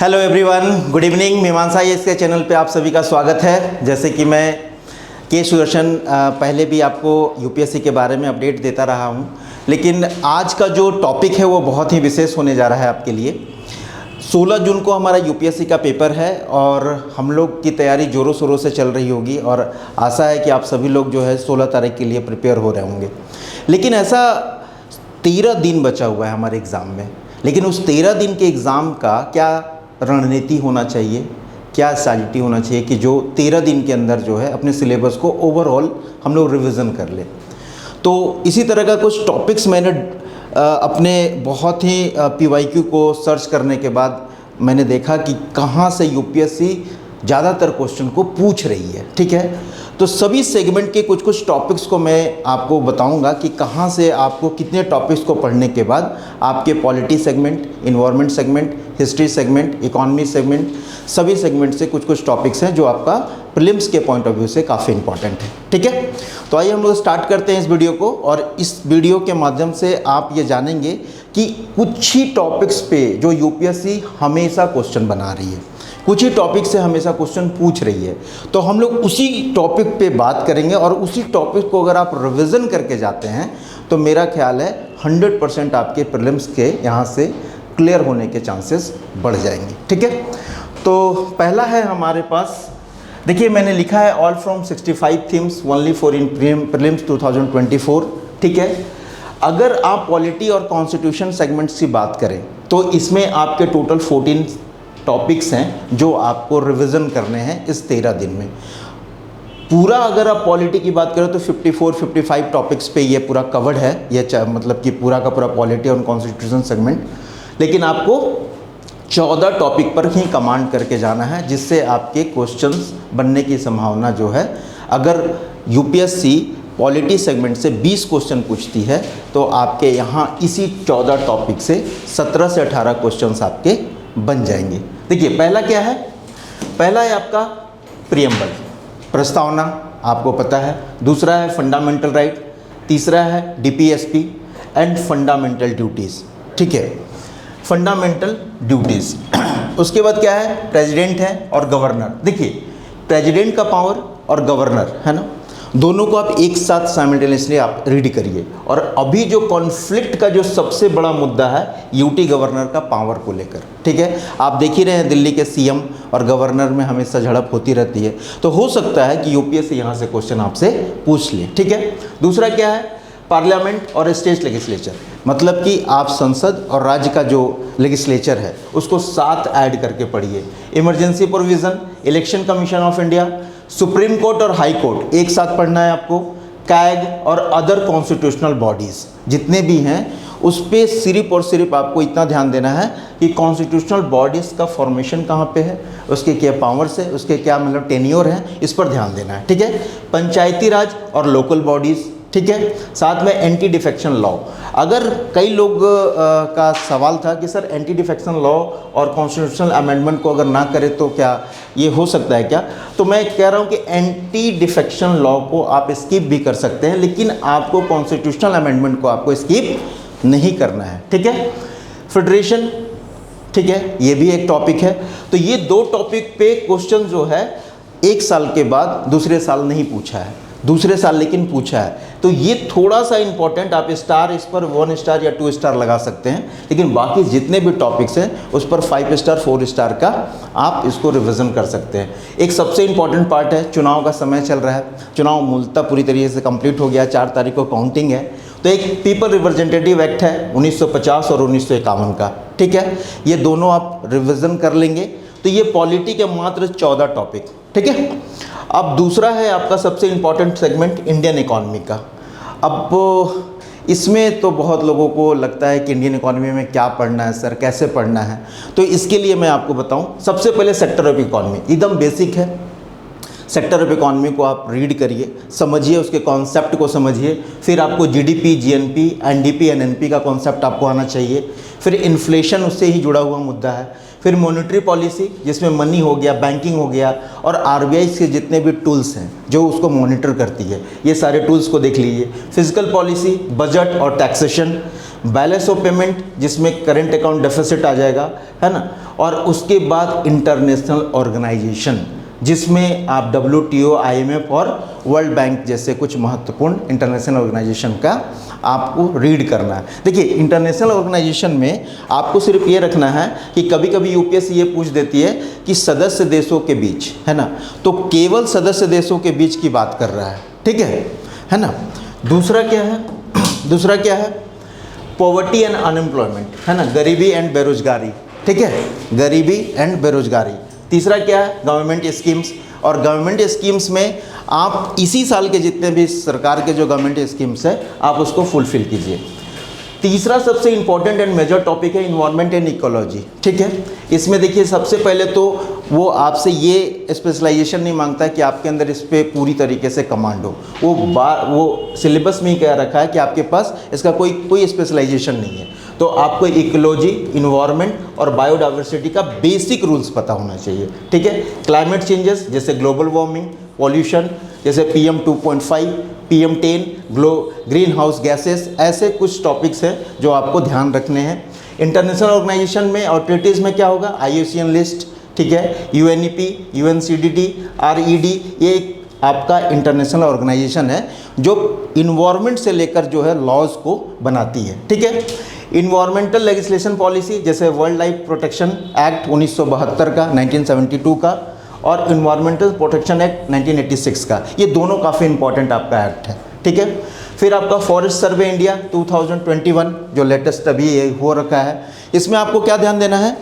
Hello everyone, good evening. मीमांसा इसके channel पे आप सभी का स्वागत है। जैसे कि मैं के सुदर्शन पहले भी आपको यूपीएससी के बारे में अपडेट देता रहा हूँ, लेकिन आज का जो टॉपिक है वो बहुत ही विशेष होने जा रहा है आपके लिए। 16 जून को हमारा यूपीएससी का पेपर है और हम लोग की तैयारी ज़ोरों शोरों से चल रही होगी और आशा है कि आप सभी लोग जो है 16 तारीख के लिए प्रिपेयर हो रहे होंगे। लेकिन ऐसा 13 दिन बचा हुआ है हमारे एग्ज़ाम में, लेकिन उस 13 दिन के एग्ज़ाम का क्या रणनीति होना चाहिए, क्या स्ट्रैटेजी होना चाहिए कि जो 13 दिन के अंदर जो है अपने सिलेबस को ओवरऑल हम लोग रिवीजन कर ले। तो इसी तरह का कुछ टॉपिक्स मैंने अपने बहुत ही पीवाईक्यू को सर्च करने के बाद मैंने देखा कि कहाँ से यूपीएससी ज़्यादातर क्वेश्चन को पूछ रही है। ठीक है, तो सभी सेगमेंट के कुछ कुछ टॉपिक्स को मैं आपको बताऊंगा कि कहाँ से आपको कितने टॉपिक्स को पढ़ने के बाद आपके polity segment, environment segment, history segment, economy segment, सभी सेगमेंट से कुछ कुछ टॉपिक्स हैं जो आपका प्रीलिम्स के पॉइंट ऑफ व्यू से काफ़ी इंपॉर्टेंट है। ठीक है, तो आइए हम लोग स्टार्ट करते हैं इस वीडियो को, और इस वीडियो के माध्यम से आप ये जानेंगे कि कुछ ही टॉपिक्स पे जो यूपीएससी हमेशा क्वेश्चन बना रही है, कुछ ही टॉपिक से हमेशा क्वेश्चन पूछ रही है, तो हम लोग उसी टॉपिक पे बात करेंगे। और उसी टॉपिक को अगर आप रिवीजन करके जाते हैं तो मेरा ख्याल है 100% आपके प्रीलिम्स के यहाँ से क्लियर होने के चांसेस बढ़ जाएंगे। ठीक है, तो पहला है हमारे पास, देखिए मैंने लिखा है all from 65 themes only for in prelims 2024। ठीक है, अगर आप पॉलिटी और कॉन्स्टिट्यूशन सेगमेंट्स की बात करें तो इसमें आपके टोटल 14 टॉपिक्स हैं जो आपको रिवीजन करने हैं इस 13 दिन में। पूरा अगर आप पॉलिटी की बात करें तो 54-55 टॉपिक्स पे ये पूरा कवर्ड है, ये मतलब कि पूरा का पूरा पॉलिटी और कॉन्स्टिट्यूशन सेगमेंट। लेकिन आपको 14 टॉपिक पर ही कमांड करके जाना है, जिससे आपके क्वेश्चंस बनने की संभावना जो है, अगर यूपीएससी पॉलिटी सेगमेंट से 20 क्वेश्चन पूछती है तो आपके यहाँ इसी 14 टॉपिक से 17 से 18 क्वेश्चंस आपके बन जाएंगे। देखिए पहला क्या है, पहला है आपका प्रीएम्बल, प्रस्तावना, आपको पता है। दूसरा है फंडामेंटल राइट, तीसरा है डीपीएसपी एंड फंडामेंटल ड्यूटीज़। ठीक है, फंडामेंटल ड्यूटीज़। उसके बाद क्या है, प्रेसिडेंट है और गवर्नर। देखिए प्रेसिडेंट का पावर और गवर्नर है ना, दोनों को आप एक साथ साइमल्टेनियसली आप रीड करिए। और अभी जो कॉन्फ्लिक्ट का जो सबसे बड़ा मुद्दा है यूटी गवर्नर का पावर को लेकर। ठीक है, आप देख ही रहे हैं दिल्ली के सीएम और गवर्नर में हमेशा झड़प होती रहती है, तो हो सकता है कि यूपीएससी यहाँ से क्वेश्चन आपसे पूछ ले। ठीक है, दूसरा क्या है, पार्लियामेंट और स्टेट लेजिस्लेचर, मतलब कि आप संसद और राज्य का जो लेजिस्लेचर है उसको साथ ऐड करके पढ़िए। Emergency provision, election commission of India, supreme court और हाई कोर्ट एक साथ पढ़ना है आपको। कैग और अदर कॉन्स्टिट्यूशनल बॉडीज़ जितने भी हैं उस पर सिर्फ और सिर्फ आपको इतना ध्यान देना है कि कॉन्स्टिट्यूशनल बॉडीज़ का फॉर्मेशन कहाँ पे है, उसके क्या पावर्स है, उसके क्या मतलब टेन्योर है, इस पर ध्यान देना है। ठीक है, पंचायती राज और लोकल बॉडीज़। ठीक है, साथ में एंटी डिफेक्शन लॉ। अगर कई लोग का सवाल था कि सर एंटी डिफेक्शन लॉ और कॉन्स्टिट्यूशनल अमेंडमेंट को अगर ना करें तो क्या ये हो सकता है क्या, तो मैं कह रहा हूँ कि एंटी डिफेक्शन लॉ को आप स्किप भी कर सकते हैं, लेकिन आपको कॉन्स्टिट्यूशनल अमेंडमेंट को आपको स्किप नहीं करना है। ठीक है, फेडरेशन, ठीक है, ये भी एक टॉपिक है। तो ये दो टॉपिक पे क्वेश्चन जो है एक साल के बाद दूसरे साल नहीं पूछा है, दूसरे साल लेकिन पूछा है, तो ये थोड़ा सा इंपॉर्टेंट, आप स्टार इस पर 1 स्टार या 2 स्टार लगा सकते हैं, लेकिन बाकी जितने भी टॉपिक्स हैं उस पर 5 स्टार 4 स्टार का आप इसको रिवीजन कर सकते हैं। एक सबसे इंपॉर्टेंट पार्ट है, चुनाव का समय चल रहा है, चुनाव मूलतः पूरी तरीके से कंप्लीट हो गया, 4 तारीख को काउंटिंग है। तो एक पीपल रिप्रेजेंटेटिव एक्ट है 1950 और 1951 का। ठीक है, ये दोनों आप रिवीजन कर लेंगे तो ये पॉलिटी के मात्र 14 टॉपिक। ठीक है, अब दूसरा है आपका सबसे इम्पॉर्टेंट सेगमेंट इंडियन इकॉनमी का। अब इसमें तो बहुत लोगों को लगता है कि इंडियन इकॉनमी में क्या पढ़ना है सर, कैसे पढ़ना है, तो इसके लिए मैं आपको बताऊं, सबसे पहले सेक्टर ऑफ इकॉनमी एकदम बेसिक है। सेक्टर ऑफ इकॉनमी को आप रीड करिए, समझिए, उसके कॉन्सेप्ट को समझिए। फिर आपको जीडीपी, जीएनपी, एनडीपी, एनएनपी का कॉन्सेप्ट आपको आना चाहिए। फिर इन्फ्लेशन उससे ही जुड़ा हुआ मुद्दा है। फिर मॉनेटरी पॉलिसी जिसमें मनी हो गया, बैंकिंग हो गया, और आरबीआई के जितने भी टूल्स हैं जो उसको मॉनिटर करती है, ये सारे टूल्स को देख लीजिए। फिजिकल पॉलिसी, बजट और टैक्सेशन, बैलेंस ऑफ पेमेंट जिसमें करंट अकाउंट डेफिसिट आ जाएगा, है ना, और उसके बाद इंटरनेशनल ऑर्गेनाइजेशन जिसमें आप WTO, IMF और वर्ल्ड बैंक जैसे कुछ महत्वपूर्ण इंटरनेशनल ऑर्गेनाइजेशन का आपको रीड करना है। देखिए इंटरनेशनल ऑर्गेनाइजेशन में आपको सिर्फ ये रखना है कि कभी कभी यूपीएससी ये पूछ देती है कि सदस्य देशों के बीच, है ना, तो केवल सदस्य देशों के बीच की बात कर रहा है, ठीक है ना। दूसरा क्या है पॉवर्टी एंड अनएम्प्लॉयमेंट, है ना, गरीबी एंड बेरोजगारी, ठीक है, गरीबी एंड बेरोजगारी। तीसरा क्या है गवर्नमेंट स्कीम्स, और गवर्नमेंट स्कीम्स में आप इसी साल के जितने भी सरकार के जो गवर्नमेंट स्कीम्स है आप उसको फुलफिल कीजिए। तीसरा सबसे इंपॉर्टेंट एंड मेजर टॉपिक है इन्वायरमेंट एंड इकोलॉजी, ठीक है। इसमें देखिए सबसे पहले तो वो आपसे ये स्पेशलाइजेशन नहीं मांगता है कि आपके अंदर इस पर पूरी तरीके से कमांड हो, वो सिलेबस में ही कह रखा है कि आपके पास इसका कोई स्पेशलाइजेशन नहीं है। तो आपको इकोलॉजी, इन्वायरमेंट और बायोडाइवर्सिटी का बेसिक रूल्स पता होना चाहिए, ठीक है। क्लाइमेट चेंजेस जैसे ग्लोबल वार्मिंग, पॉल्यूशन जैसे PM 2.5, PM 10, green house gases, ऐसे कुछ टॉपिक्स हैं जो आपको ध्यान रखने हैं। इंटरनेशनल ऑर्गेनाइजेशन में ऑथोरिटीज़ में क्या होगा IUCN लिस्ट, ठीक है, UNEP, UNCDD, RED, ये आपका इंटरनेशनल ऑर्गेनाइजेशन है जो इन्वायरमेंट से लेकर जो है लॉज को बनाती है, ठीक है। इन्वायरमेंटल लेजिस्लेशन पॉलिसी जैसे वर्ल्ड लाइफ प्रोटेक्शन एक्ट 1972 का, 1972 का, और इन्वायरमेंटल प्रोटेक्शन एक्ट 1986 का, ये दोनों काफ़ी इंपॉर्टेंट आपका एक्ट है, ठीक है। फिर आपका फॉरेस्ट सर्वे इंडिया 2021 जो लेटेस्ट अभी ये हो रखा है, इसमें आपको क्या ध्यान देना है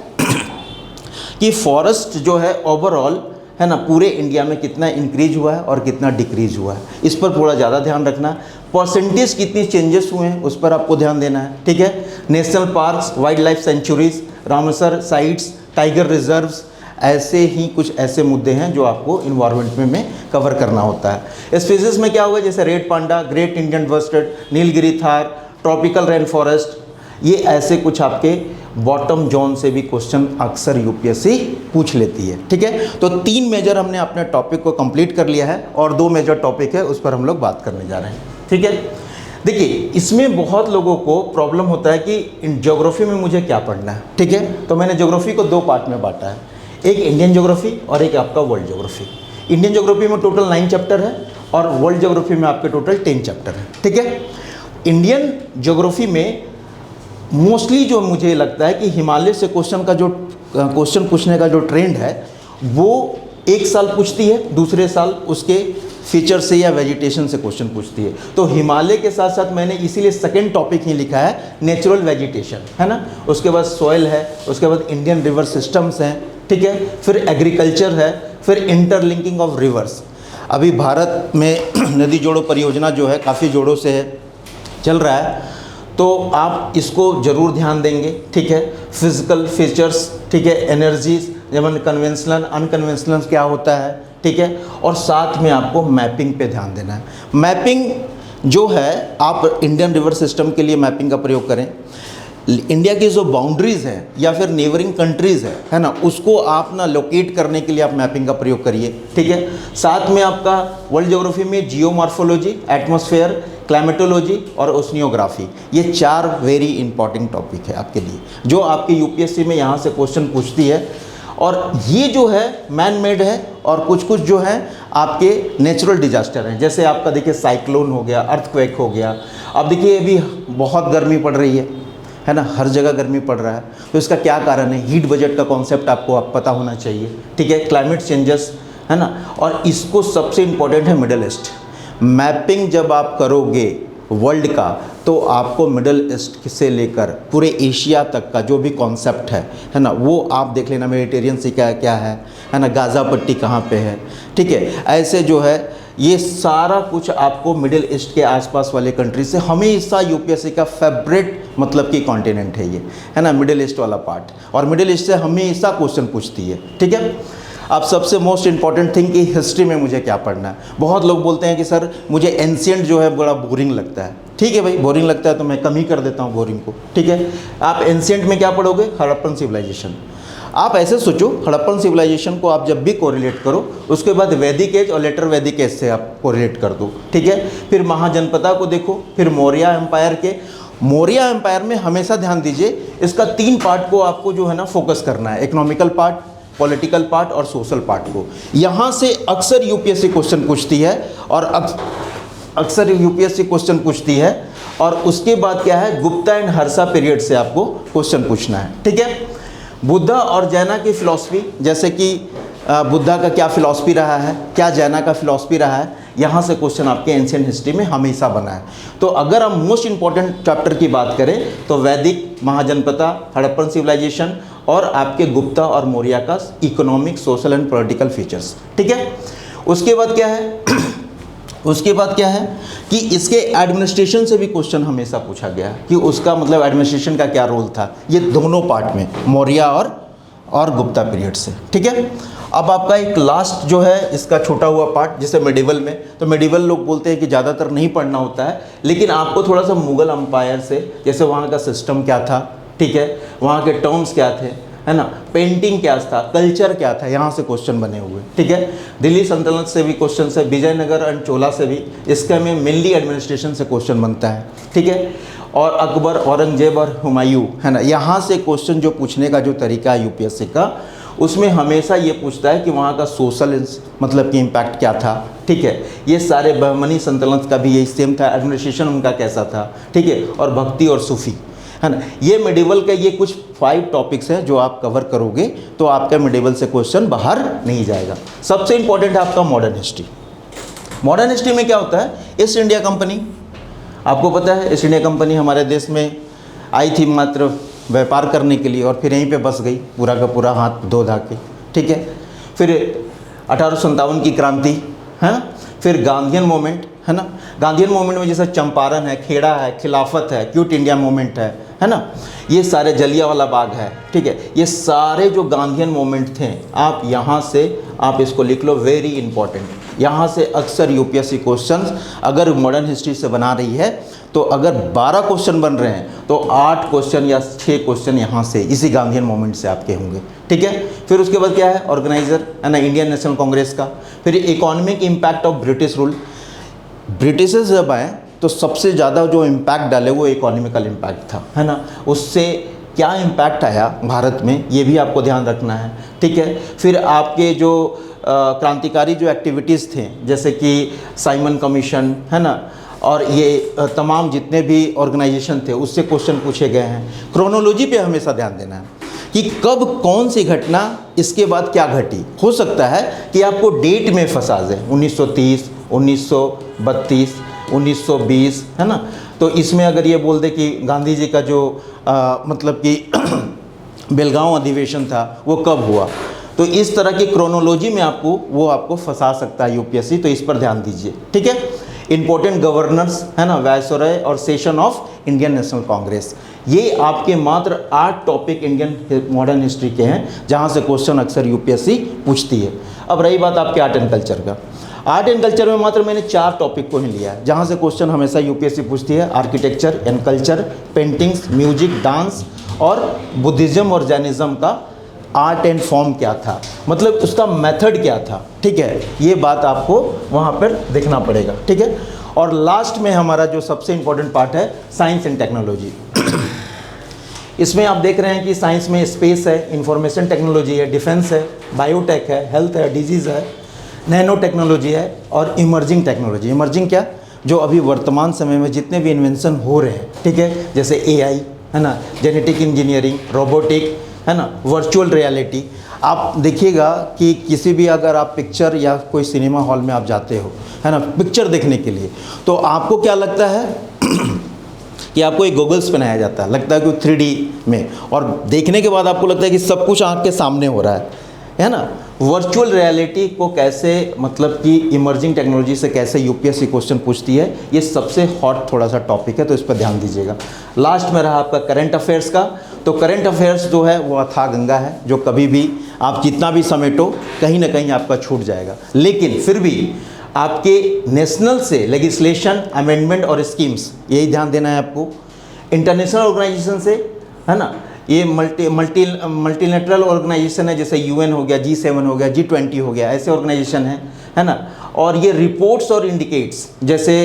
कि फॉरेस्ट जो है ओवरऑल, है ना, पूरे इंडिया में कितना इंक्रीज हुआ है और कितना डिक्रीज हुआ है, इस पर थोड़ा ज़्यादा ध्यान रखना। परसेंटेज कितनी चेंजेस हुए हैं उस पर आपको ध्यान देना है, ठीक है। National parks, wild life sanctuaries, Ramsar sites, tiger reserves, ऐसे ही कुछ ऐसे मुद्दे हैं जो आपको इन्वायरमेंट में कवर करना होता है। स्पीसीज में क्या होगा जैसे red panda, great Indian bustard, Nilgiri Thar, tropical rain forest, ये ऐसे कुछ आपके बॉटम जोन से भी क्वेश्चन अक्सर यूपीएससी पूछ लेती है, ठीक है। तो 3 मेजर हमने अपने टॉपिक को कंप्लीट कर लिया है और 2 मेजर टॉपिक है उस पर हम लोग बात करने जा रहे हैं, ठीक है। देखिए इसमें बहुत लोगों को प्रॉब्लम होता है कि ज्योग्राफी में मुझे क्या पढ़ना है, ठीक है। तो मैंने ज्योग्राफी को 2 पार्ट में बांटा है, एक इंडियन ज्योग्राफी और एक आपका वर्ल्ड ज्योग्राफी। इंडियन ज्योग्राफी में टोटल 9 चैप्टर है और वर्ल्ड ज्योग्राफी में आपके टोटल 10 चैप्टर है, ठीक है। इंडियन ज्योग्राफी में मोस्टली जो मुझे लगता है कि हिमालय से क्वेश्चन पूछने का जो ट्रेंड है वो एक साल पूछती है, दूसरे साल उसके फीचर से या वेजिटेशन से क्वेश्चन पूछती है। तो हिमालय के साथ साथ मैंने इसीलिए सेकंड टॉपिक ही लिखा है नेचुरल वेजिटेशन, है ना, उसके बाद सॉइल है, उसके बाद इंडियन रिवर सिस्टम्स हैं, ठीक है, फिर एग्रीकल्चर है, फिर इंटरलिंकिंग ऑफ रिवर्स। अभी भारत में नदी जोड़ो परियोजना जो है काफ़ी जोड़ों से चल रहा है, तो आप इसको ज़रूर ध्यान देंगे, ठीक है। फिजिकल फीचर्स, ठीक है, एनर्जीज जैसे कन्वेंशनल अनकन्वेंशनल क्या होता है, ठीक है, और साथ में आपको मैपिंग पे ध्यान देना है। मैपिंग जो है आप इंडियन रिवर सिस्टम के लिए मैपिंग का प्रयोग करें। इंडिया की जो बाउंड्रीज़ हैं या फिर नेबरिंग कंट्रीज़ है ना, उसको आप ना लोकेट करने के लिए आप मैपिंग का प्रयोग करिए, ठीक है। साथ में आपका वर्ल्ड ज्योग्राफी में जियोमॉर्फोलॉजी, एटमॉस्फेयर, क्लाइमेटोलॉजी और ओशनियोग्राफी, ये 4 वेरी इंपॉर्टेंट टॉपिक है आपके लिए जो आपकी यूपीएससी में यहाँ से क्वेश्चन पूछती है। और ये जो है मैन मेड है और कुछ कुछ जो है आपके नेचुरल डिजास्टर हैं, जैसे आपका देखिए साइक्लोन हो गया, अर्थक्वेक हो गया। अब देखिए अभी बहुत गर्मी पड़ रही है ना, हर जगह गर्मी पड़ रहा है, तो इसका क्या कारण है, हीट बजट का कॉन्सेप्ट आपको पता होना चाहिए, ठीक है। क्लाइमेट चेंजेस, है ना, और इसको सबसे इम्पोर्टेंट है मिडल ईस्ट। मैपिंग जब आप करोगे वर्ल्ड का तो आपको मिडल ईस्ट से लेकर पूरे एशिया तक का जो भी कॉन्सेप्ट है ना, वो आप देख लेना। मेडिटेरियन सी क्या क्या है ना, गाज़ा पट्टी कहाँ पे है, ठीक है। ऐसे जो है ये सारा कुछ आपको मिडिल ईस्ट के आसपास वाले कंट्री से हमेशा यूपीएससी का फेवरेट मतलब कि कॉन्टिनेंट है ये, है ना, मिडिल ईस्ट वाला पार्ट, और मिडिल ईस्ट से हमेशा क्वेश्चन पूछती है, ठीक है। अब सबसे मोस्ट इंपॉर्टेंट थिंग कि हिस्ट्री में मुझे क्या पढ़ना है। बहुत लोग बोलते हैं कि सर मुझे एंशिएंट जो है बड़ा बोरिंग लगता है, ठीक है भाई, बोरिंग लगता है तो मैं कम ही कर देता हूँ बोरिंग को, ठीक है। आप एंशिएंट में क्या पढ़ोगे, हड़प्पन सिविलाइजेशन। आप ऐसे सोचो, हड़प्पन सिविलाइजेशन को आप जब भी कोरिलेट करो उसके बाद वैदिक एज और लेटर वैदिक एज से आप कोरिलेट कर दो, ठीक है। फिर महाजनपदा को देखो, फिर मौर्य एम्पायर के मौर्य एम्पायर में हमेशा ध्यान दीजिए, इसका 3 पार्ट को आपको जो है ना फोकस करना है, इकोनॉमिकल पार्ट, पॉलिटिकल पार्ट और सोशल पार्ट को। यहाँ से अक्सर यूपीएससी क्वेश्चन पूछती है और अक्सर यूपीएससी क्वेश्चन पूछती है। और उसके बाद क्या है, गुप्ता एंड हर्षा पीरियड से आपको क्वेश्चन पूछना है, ठीक है। बुद्धा और जैना की फिलॉसफी, जैसे कि बुद्धा का क्या फिलॉसफी रहा है, क्या जैना का फिलॉसफी रहा है, यहाँ से क्वेश्चन आपके एंशिएंट हिस्ट्री में हमेशा बना है। तो अगर हम मोस्ट इंपॉर्टेंट चैप्टर की बात करें तो वैदिक, महाजनपदा, हड़प्पन सिविलाइजेशन और आपके गुप्ता और मौर्य का economic, social and political features, ठीक है। उसके बाद क्या है उसके बाद क्या है कि इसके एडमिनिस्ट्रेशन से भी क्वेश्चन हमेशा पूछा गया कि उसका मतलब एडमिनिस्ट्रेशन का क्या रोल था, ये दोनों पार्ट में, मौर्य और गुप्ता पीरियड से, ठीक है। अब आपका एक लास्ट जो है इसका छूटा हुआ पार्ट, जैसे मेडिवल में, तो मेडिवल लोग बोलते हैं कि ज़्यादातर नहीं पढ़ना होता है, लेकिन आपको थोड़ा सा मुगल अंपायर से, जैसे वहाँ का सिस्टम क्या था, ठीक है, वहाँ के टर्म्स क्या थे, है ना, पेंटिंग क्या था, कल्चर क्या था, यहाँ से क्वेश्चन बने हुए, ठीक है। दिल्ली सल्तनत से भी क्वेश्चन है, विजयनगर एंड चोला से भी, इसका में मेनली एडमिनिस्ट्रेशन से क्वेश्चन बनता है, ठीक है। और अकबर, औरंगजेब और हुमायूं, है ना, यहाँ से क्वेश्चन जो पूछने का जो तरीका है यूपीएससी का, उसमें हमेशा ये पूछता है कि वहाँ का सोशल मतलब कि इम्पैक्ट क्या था, ठीक है। ये सारे बहमनी सल्तनत का भी यही सेम था, एडमिनिस्ट्रेशन उनका कैसा था, ठीक है, और भक्ति और सूफी, है ना। ये मेडिवल का ये कुछ 5 टॉपिक्स हैं जो आप कवर करोगे तो आपका मेडिवल से क्वेश्चन बाहर नहीं जाएगा। सबसे इंपॉर्टेंट है आपका मॉडर्न हिस्ट्री। मॉडर्न हिस्ट्री में क्या होता है, ईस्ट इंडिया कंपनी, आपको पता है ईस्ट इंडिया कंपनी हमारे देश में आई थी मात्र व्यापार करने के लिए और फिर यहीं पे बस गई, पूरा का पूरा हाथ धो धा के, ठीक है। फिर 1857 की क्रांति, है ना, फिर गांधीयन मूवमेंट, है ना। गांधीयन मूवमेंट में जैसे चंपारण है, खेड़ा है, खिलाफत है, क्विट इंडिया मूवमेंट है ना, ये सारे, जलियांवाला बाग है, ठीक है, ये सारे जो गांधीयन मूवमेंट थे, आप यहाँ से आप इसको लिख लो, वेरी इंपॉर्टेंट। यहाँ से अक्सर यूपीएससी क्वेश्चंस अगर मॉडर्न हिस्ट्री से बना रही है तो अगर 12 क्वेश्चन बन रहे हैं तो 8 क्वेश्चन या 6 क्वेश्चन यहाँ से, इसी गांधीयन मूवमेंट से आपके होंगे, ठीक है। फिर उसके बाद क्या है, ऑर्गेनाइजर, है ना, इंडियन नेशनल कांग्रेस का। फिर economic impact of British rule, Britishers जब आए तो सबसे ज़्यादा जो इम्पैक्ट डाले वो इकोनॉमिकल इम्पैक्ट था, है ना। उससे क्या इम्पैक्ट आया भारत में, ये भी आपको ध्यान रखना है, ठीक है। फिर आपके जो क्रांतिकारी जो एक्टिविटीज़ थे, जैसे कि साइमन कमीशन, है ना, और ये तमाम जितने भी ऑर्गेनाइजेशन थे उससे क्वेश्चन पूछे गए हैं। क्रोनोलॉजी पे हमेशा ध्यान देना है कि कब कौन सी घटना, इसके बाद क्या घटी। हो सकता है कि आपको डेट में फंसा दे, 1930, 1932, 1920, है ना, तो इसमें अगर ये बोल दे कि गांधी जी का जो मतलब कि बेलगांव अधिवेशन था वो कब हुआ, तो इस तरह की क्रोनोलॉजी में आपको फंसा सकता है यूपीएससी, तो इस पर ध्यान दीजिए, ठीक है। इंपॉर्टेंट गवर्नर्स, है ना, वायसरॉय और session of Indian national Congress, ये आपके मात्र 8 टॉपिक इंडियन मॉडर्न हिस्ट्री के हैं जहां से क्वेश्चन अक्सर यूपीएससी पूछती है। अब रही बात आपके आर्ट एंड कल्चर का, आर्ट एंड कल्चर में मात्र मैंने 4 टॉपिक को ही लिया है जहां से क्वेश्चन हमेशा यूपीएससी पूछती है, architecture and culture, paintings, music, dance और बुद्धिज्म और जैनिज्म का आर्ट एंड फॉर्म क्या था, मतलब उसका मेथड क्या था, ठीक है, ये बात आपको वहाँ पर देखना पड़ेगा, ठीक है। और लास्ट में हमारा जो सबसे इम्पोर्टेंट पार्ट है साइंस एंड टेक्नोलॉजी। इसमें आप देख रहे हैं कि साइंस में स्पेस है, इंफॉर्मेशन टेक्नोलॉजी है, डिफेंस है, बायोटेक है, हेल्थ है, डिजीज़ है, नैनो टेक्नोलॉजी है और इमर्जिंग टेक्नोलॉजी। इमर्जिंग क्या, जो अभी वर्तमान समय में जितने भी इन्वेंशन हो रहे हैं, ठीक है, जैसे एआई, है ना, जेनेटिक इंजीनियरिंग, रोबोटिक, है ना, वर्चुअल रियलिटी। आप देखिएगा कि किसी भी अगर आप पिक्चर या कोई सिनेमा हॉल में आप जाते हो, है ना, पिक्चर देखने के लिए, तो आपको क्या लगता है कि आपको एक गॉगल्स पहनाया जाता है, लगता है कि 3D में, और देखने के बाद आपको लगता है कि सब कुछ आँख के सामने हो रहा है ना। वर्चुअल रियलिटी को कैसे, मतलब कि इमर्जिंग टेक्नोलॉजी से कैसे यूपीएससी क्वेश्चन पूछती है, ये सबसे हॉट थोड़ा सा टॉपिक है, तो इस पर ध्यान दीजिएगा। लास्ट में रहा आपका करंट अफेयर्स का, तो करंट अफेयर्स जो है वो अथाह गंगा है, जो कभी भी आप जितना भी समेटो कहीं ना कहीं आपका छूट जाएगा, लेकिन फिर भी आपके नेशनल से लेजिस्लेशन, अमेंडमेंट और स्कीम्स, यही ध्यान देना है आपको। इंटरनेशनल ऑर्गेनाइजेशन से, है ना, ये मल्टीलेटरल ऑर्गेनाइजेशन है, जैसे यूएन हो गया, G7 हो गया, G20 हो गया, ऐसे ऑर्गेनाइजेशन है ना। और ये रिपोर्ट्स और इंडिकेट्स, जैसे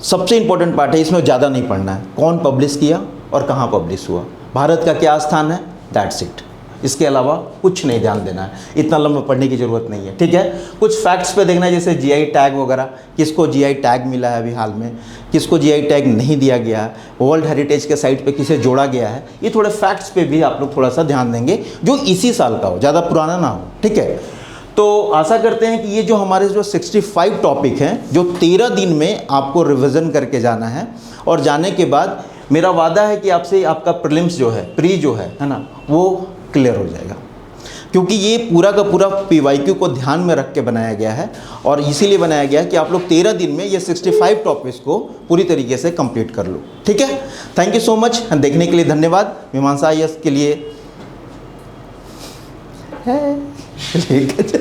सबसे इंपॉर्टेंट पार्ट है, इसमें ज़्यादा नहीं पढ़ना है। कौन पब्लिश किया और कहाँ पब्लिश हुआ, भारत का क्या स्थान है, दैट्स इट। इसके अलावा कुछ नहीं ध्यान देना है, इतना लंबा पढ़ने की ज़रूरत नहीं है, ठीक है। कुछ फैक्ट्स पे देखना है, जैसे जीआई टैग वगैरह, किसको जीआई टैग मिला है अभी हाल में, किसको जीआई टैग नहीं दिया गया है, वर्ल्ड हेरिटेज के साइट पे किसे जोड़ा गया है, ये थोड़े फैक्ट्स पे भी आप लोग थोड़ा सा ध्यान देंगे, जो इसी साल का हो, ज़्यादा पुराना ना हो, ठीक है। तो आशा करते हैं कि ये जो हमारे जो 65 टॉपिक हैं, जो 13 दिन में आपको रिवीजन करके जाना है, और जाने के बाद मेरा वादा है कि आपसे आपका प्रीलिम्स जो है, प्री जो है ना, वो क्लियर हो जाएगा, क्योंकि ये पूरा का पूरा पीवाईक्यू को ध्यान में रख के बनाया गया है, और इसीलिए बनाया गया है कि आप लोग 13 दिन में ये 65 टॉपिक्स को पूरी तरीके से कंप्लीट कर लो, ठीक है। थैंक यू सो मच, देखने के लिए धन्यवाद। मीमांसा IAS के लिए है